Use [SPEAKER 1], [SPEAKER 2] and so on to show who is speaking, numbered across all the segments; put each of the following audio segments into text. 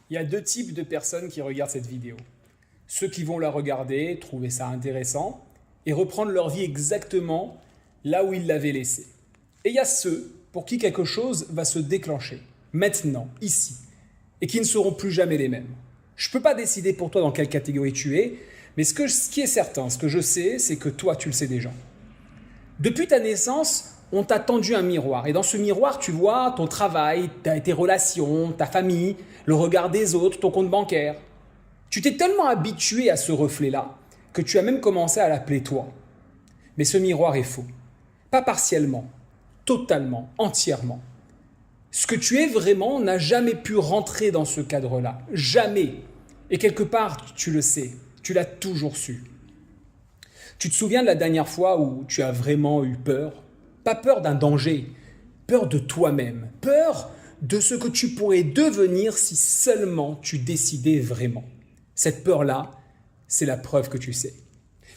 [SPEAKER 1] Il y a deux types de personnes qui regardent cette vidéo. Ceux qui vont la regarder, trouver ça intéressant et reprendre leur vie exactement là où ils l'avaient laissée. Et il y a ceux pour qui quelque chose va se déclencher, maintenant, ici, et qui ne seront plus jamais les mêmes. Je ne peux pas décider pour toi dans quelle catégorie tu es, mais ce qui est certain, ce que je sais, c'est que toi, tu le sais déjà. Depuis ta naissance, on t'a tendu un miroir. Et dans ce miroir, tu vois ton travail, tes relations, ta famille, le regard des autres, ton compte bancaire. Tu t'es tellement habitué à ce reflet-là que tu as même commencé à l'appeler toi. Mais ce miroir est faux. Pas partiellement, totalement, entièrement. Ce que tu es vraiment n'a jamais pu rentrer dans ce cadre-là. Jamais. Et quelque part, tu le sais. Tu l'as toujours su. Tu te souviens de la dernière fois où tu as vraiment eu peur? Pas peur d'un danger, peur de toi-même, peur de ce que tu pourrais devenir si seulement tu décidais vraiment. Cette peur-là, c'est la preuve que tu sais.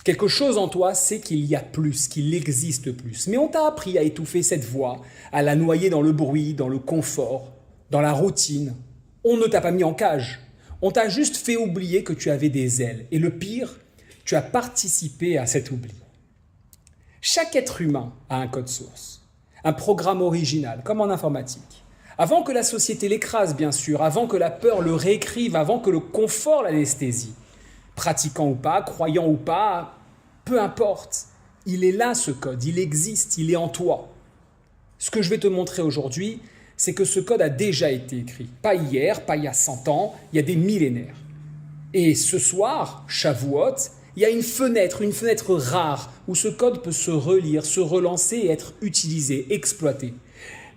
[SPEAKER 1] Quelque chose en toi sait qu'il y a plus, qu'il existe plus. Mais on t'a appris à étouffer cette voix, à la noyer dans le bruit, dans le confort, dans la routine. On ne t'a pas mis en cage. On t'a juste fait oublier que tu avais des ailes. Et le pire, tu as participé à cet oubli. Chaque être humain a un code source, un programme original, comme en informatique. Avant que la société l'écrase, bien sûr, avant que la peur le réécrive, avant que le confort l'anesthésie. Pratiquant ou pas, croyant ou pas, peu importe. Il est là ce code, il existe, il est en toi. Ce que je vais te montrer aujourd'hui, c'est que ce code a déjà été écrit. Pas hier, pas il y a 100 ans, il y a des millénaires. Et ce soir, Shavuot, il y a une fenêtre rare où ce code peut se relire, se relancer et être utilisé, exploité.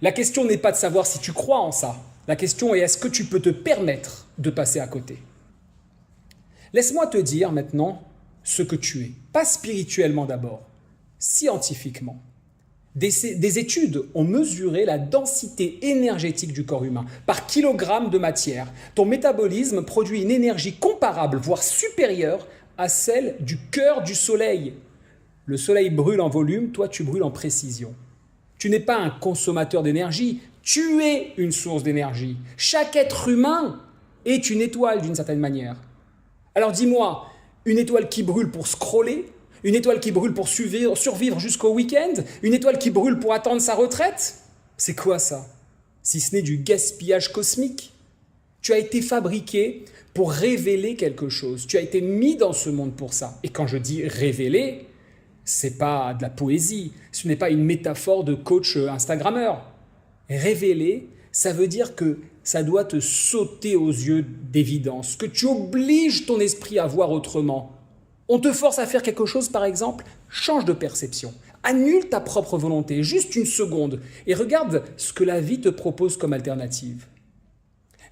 [SPEAKER 1] La question n'est pas de savoir si tu crois en ça. La question est est-ce que tu peux te permettre de passer à côté? Laisse-moi te dire maintenant ce que tu es. Pas spirituellement d'abord, scientifiquement. Des études ont mesuré la densité énergétique du corps humain par kilogramme de matière. Ton métabolisme produit une énergie comparable, voire supérieure à celle du cœur du soleil. Le soleil brûle en volume, toi tu brûles en précision. Tu n'es pas un consommateur d'énergie, tu es une source d'énergie. Chaque être humain est une étoile d'une certaine manière. Alors dis-moi, une étoile qui brûle pour scroller, une étoile qui brûle pour survivre jusqu'au week-end, une étoile qui brûle pour attendre sa retraite? C'est quoi ça? Si ce n'est du gaspillage cosmique. Tu as été fabriqué pour révéler quelque chose. Tu as été mis dans ce monde pour ça. Et quand je dis révéler, c'est pas de la poésie. Ce n'est pas une métaphore de coach Instagrammeur. Révéler, ça veut dire que ça doit te sauter aux yeux d'évidence, que tu obliges ton esprit à voir autrement. On te force à faire quelque chose, par exemple, change de perception. Annule ta propre volonté, juste une seconde, et regarde ce que la vie te propose comme alternative.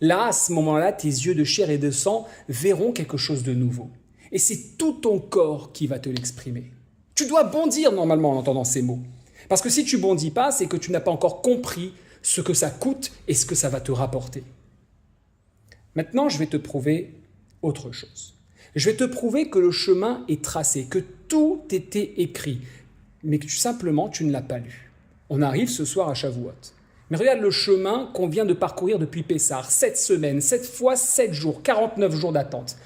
[SPEAKER 1] Là, à ce moment-là, tes yeux de chair et de sang verront quelque chose de nouveau. Et c'est tout ton corps qui va te l'exprimer. Tu dois bondir normalement en entendant ces mots. Parce que si tu bondis pas, c'est que tu n'as pas encore compris ce que ça coûte et ce que ça va te rapporter. Maintenant, je vais te prouver autre chose. Je vais te prouver que le chemin est tracé, que tout était écrit, mais que simplement tu ne l'as pas lu. On arrive ce soir à Shavuot. Mais regarde le chemin qu'on vient de parcourir depuis Pessah, 7 semaines, 7 fois 7 jours, 49 jours d'attente.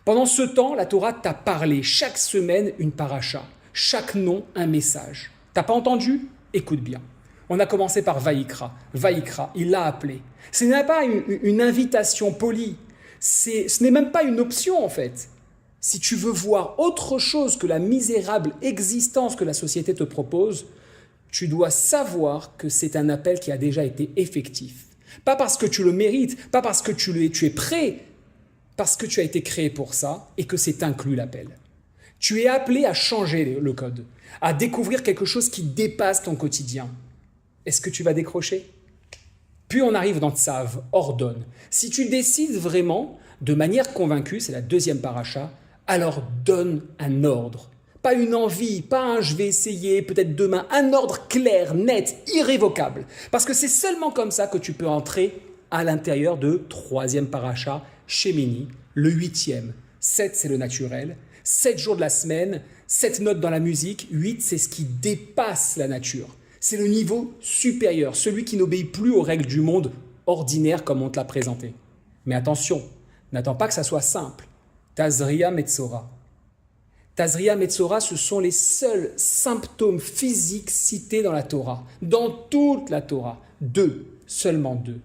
[SPEAKER 1] Pendant ce temps, la Torah t'a parlé, chaque semaine une paracha, chaque nom un message. T'as pas entendu? Écoute bien. On a commencé par Vaïkra. Vaïkra, il l'a appelé. Ce n'est pas une invitation polie. Ce n'est même pas une option en fait. Si tu veux voir autre chose que la misérable existence que la société te propose, tu dois savoir que c'est un appel qui a déjà été effectif. Pas parce que tu le mérites, pas parce que tu es prêt, parce que tu as été créé pour ça et que c'est inclus l'appel. Tu es appelé à changer le code, à découvrir quelque chose qui dépasse ton quotidien. Est-ce que tu vas décrocher? Puis on arrive dans Tsav, ordonne. Si tu décides vraiment, de manière convaincue, c'est la deuxième paracha, alors donne un ordre. Pas une envie, pas un je vais essayer, peut-être demain, un ordre clair, net, irrévocable. Parce que c'est seulement comme ça que tu peux entrer à l'intérieur de troisième paracha, Shemini, le 8e. 7, c'est le naturel. 7 jours de la semaine, 7 notes dans la musique, 8, c'est ce qui dépasse la nature. C'est le niveau supérieur, celui qui n'obéit plus aux règles du monde ordinaire comme on te l'a présenté. Mais attention, n'attends pas que ça soit simple. Tazria Metzora. Tazria Metzora, ce sont les seuls symptômes physiques cités dans la Torah, dans toute la Torah. 2, seulement 2.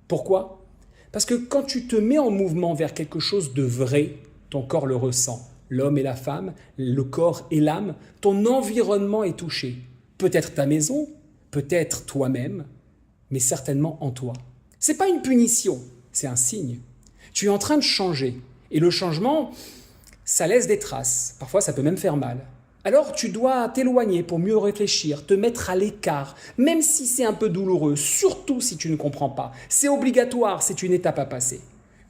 [SPEAKER 1] Pourquoi? Parce que quand tu te mets en mouvement vers quelque chose de vrai, ton corps le ressent. L'homme et la femme, le corps et l'âme, ton environnement est touché. Peut-être ta maison, peut-être toi-même, mais certainement en toi. Ce n'est pas une punition, c'est un signe. Tu es en train de changer. Et le changement, ça laisse des traces. Parfois, ça peut même faire mal. Alors, tu dois t'éloigner pour mieux réfléchir, te mettre à l'écart, même si c'est un peu douloureux, surtout si tu ne comprends pas. C'est obligatoire, c'est une étape à passer.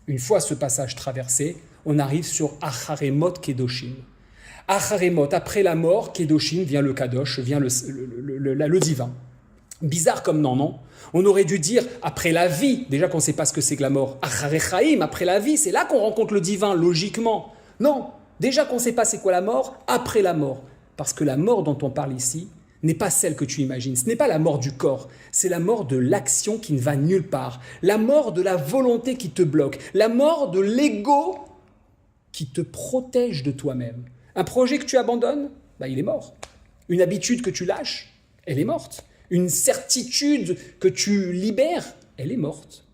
[SPEAKER 1] Une fois ce passage traversé, on arrive sur Acharemot Kedoshim. Acharemot, après la mort, Kedoshim, vient le Kadosh, vient le divin. Bizarre comme nom, non? On aurait dû dire après la vie, déjà qu'on ne sait pas ce que c'est que la mort. Acharei Chaim, après la vie, c'est là qu'on rencontre le divin, logiquement. Non, déjà qu'on ne sait pas c'est quoi la mort, après la mort. Parce que la mort dont on parle ici n'est pas celle que tu imagines. Ce n'est pas la mort du corps, c'est la mort de l'action qui ne va nulle part. La mort de la volonté qui te bloque. La mort de l'ego qui te protège de toi-même. Un projet que tu abandonnes, il est mort. Une habitude que tu lâches, elle est morte. Une certitude que tu libères, elle est morte.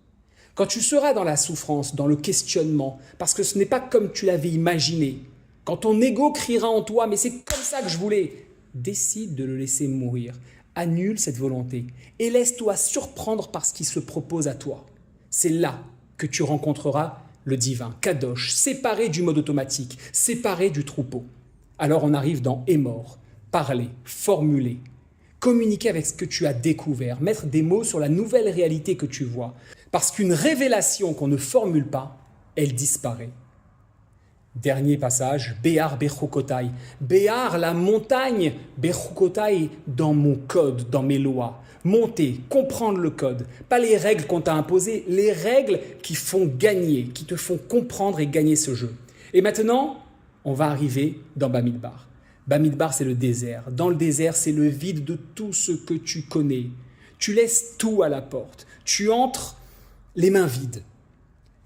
[SPEAKER 1] Quand tu seras dans la souffrance, dans le questionnement, parce que ce n'est pas comme tu l'avais imaginé, quand ton ego criera en toi « mais c'est comme ça que je voulais », décide de le laisser mourir. Annule cette volonté et laisse-toi surprendre par ce qui se propose à toi. C'est là que tu rencontreras le divin, Kadosh, séparé du mode automatique, séparé du troupeau. Alors on arrive dans « est mort », parler, formuler, communiquer avec ce que tu as découvert, mettre des mots sur la nouvelle réalité que tu vois. Parce qu'une révélation qu'on ne formule pas, elle disparaît. Dernier passage, Béar Bechukotai. Béar, la montagne, Bechukotai, dans mon code, dans mes lois. Monter, comprendre le code. Pas les règles qu'on t'a imposées, les règles qui font gagner, qui te font comprendre et gagner ce jeu. Et maintenant, on va arriver dans Bamidbar. Bamidbar, c'est le désert. Dans le désert, c'est le vide de tout ce que tu connais. Tu laisses tout à la porte. Tu entres les mains vides.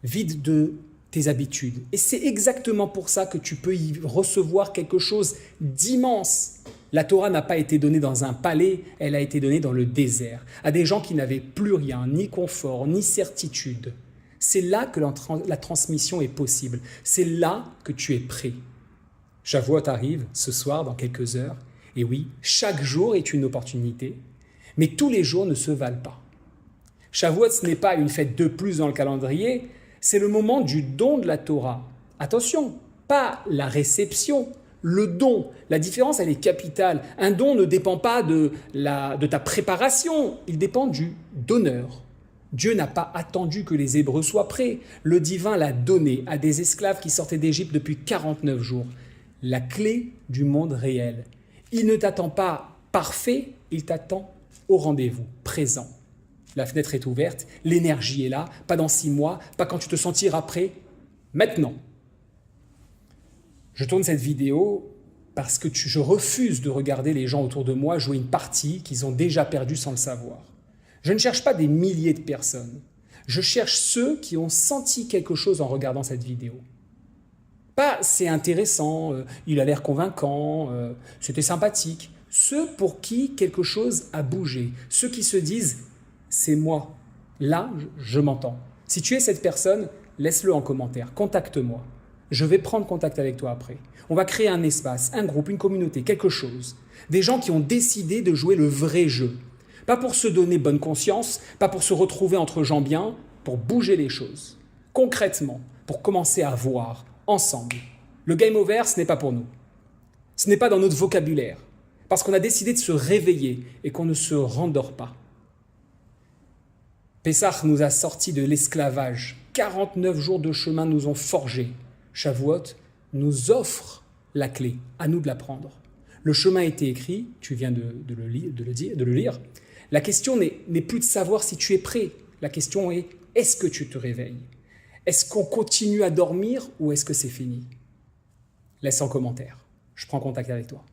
[SPEAKER 1] Vides de tes habitudes. Et c'est exactement pour ça que tu peux y recevoir quelque chose d'immense. La Torah n'a pas été donnée dans un palais, elle a été donnée dans le désert, à des gens qui n'avaient plus rien, ni confort, ni certitude. C'est là que la transmission est possible. C'est là que tu es prêt. Shavuot arrive ce soir, dans quelques heures. Et oui, chaque jour est une opportunité, mais tous les jours ne se valent pas. Shavuot, ce n'est pas une fête de plus dans le calendrier, c'est le moment du don de la Torah. Attention, pas la réception, le don. La différence, elle est capitale. Un don ne dépend pas de ta préparation, il dépend du donneur. Dieu n'a pas attendu que les Hébreux soient prêts. Le divin l'a donné à des esclaves qui sortaient d'Égypte depuis 49 jours. La clé du monde réel. Il ne t'attend pas parfait, il t'attend au rendez-vous, présent. La fenêtre est ouverte, l'énergie est là, pas dans 6 mois, pas quand tu te sentiras prêt, maintenant. Je tourne cette vidéo parce que je refuse de regarder les gens autour de moi jouer une partie qu'ils ont déjà perdue sans le savoir. Je ne cherche pas des milliers de personnes, je cherche ceux qui ont senti quelque chose en regardant cette vidéo. Pas c'est intéressant, il a l'air convaincant, c'était sympathique. Ceux pour qui quelque chose a bougé, ceux qui se disent c'est moi, là je m'entends. Si tu es cette personne, laisse-le en commentaire, contacte-moi. Je vais prendre contact avec toi après. On va créer un espace, un groupe, une communauté, quelque chose. Des gens qui ont décidé de jouer le vrai jeu. Pas pour se donner bonne conscience, pas pour se retrouver entre gens bien, pour bouger les choses. Concrètement, pour commencer à voir ensemble. Le game over, ce n'est pas pour nous. Ce n'est pas dans notre vocabulaire. Parce qu'on a décidé de se réveiller et qu'on ne se rendort pas. Pessah nous a sortis de l'esclavage. 49 jours de chemin nous ont forgés. Shavuot nous offre la clé, à nous de la prendre. Le chemin a été écrit, tu viens de le lire. La question n'est plus de savoir si tu es prêt. La question est, est-ce que tu te réveilles? Est-ce qu'on continue à dormir ou est-ce que c'est fini? Laisse en commentaire. Je prends contact avec toi.